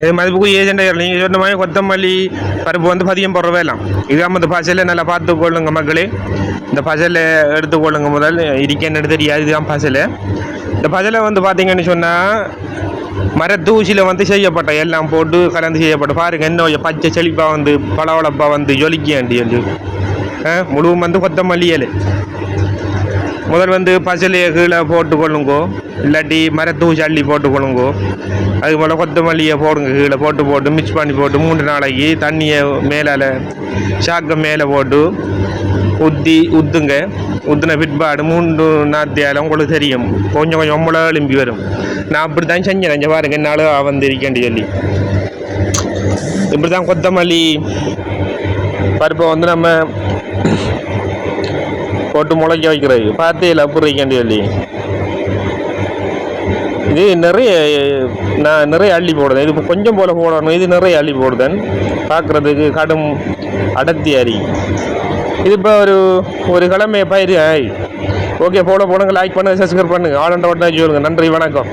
இது மதிப்புக்கு ஏஜெண்டாக நீங்கள் சொன்ன மாதிரி கொத்தமல்லி பருப்பு வந்து பதியம் போடுற வேலாம் இது நம்ம பசலை நல்லா பார்த்துக்கொள்ளுங்க மக்களே. இந்த பசலை எடுத்துக்கொள்ளுங்க முதல் இருக்கேன்னு தெரியாது. இதுதான் பசலை. இந்த பசலை வந்து பார்த்தீங்கன்னு சொன்னால் மரத்தூசியில் வந்து செய்யப்பட்ட எல்லாம் போட்டு கலந்து செய்யப்பட்ட பாருங்க இன்னும் பச்சை செழிப்பாக வந்து பளவளப்பாக வந்து ஜொலிக்கேண்டி முழுவதும் வந்து கொத்தமல்லி இலை முதல் வந்து பசலையை கீழே போட்டுக்கொள்ளுங்கோ, இல்லாட்டி மரத்தூசி அள்ளி போட்டுக்கொள்ளுங்கோ. அதுக்கு மேலே கொத்தமல்லியை போடுங்க, கீழே போட்டு மிக்ஸ் பண்ணி போட்டு 3 நாளைக்கு தண்ணியை மேலே சாக்க மேலே போட்டு ஊற்றுங்க. ஊற்றின பிற்பாடு 3 நாத்தியால் உங்களுக்கு தெரியும் கொஞ்சம் கொஞ்சம் ஒம்பளை எழும்பி வரும். நான் அப்படி தான் செஞ்சேன் பாருங்க என்னால் வந்து இருக்கேன்னு சொல்லி. இப்படி தான் கொத்தமல்லி பருப்பை வந்து நம்ம போட்டு முளைக்க வைக்கிறது பார்த்தையில் அப்படி இருக்கேன்னு சொல்லி. இது நான் நிறைய அள்ளி போடுதேன். இது கொஞ்சம் போல் போடணும், இது நிறைய அள்ளி போடுதேன். பார்க்குறதுக்கு கடும் அடர்த்தி அறி. இது இப்போ ஒரு கிழமை பயிர். ஓகே போடுங்க, லைக் பண்ணுங்கள், சப்ஸ்கிரைப் பண்ணுங்கள், ஆல் அண்ட் சொல்லுங்கள். நன்றி, வணக்கம்.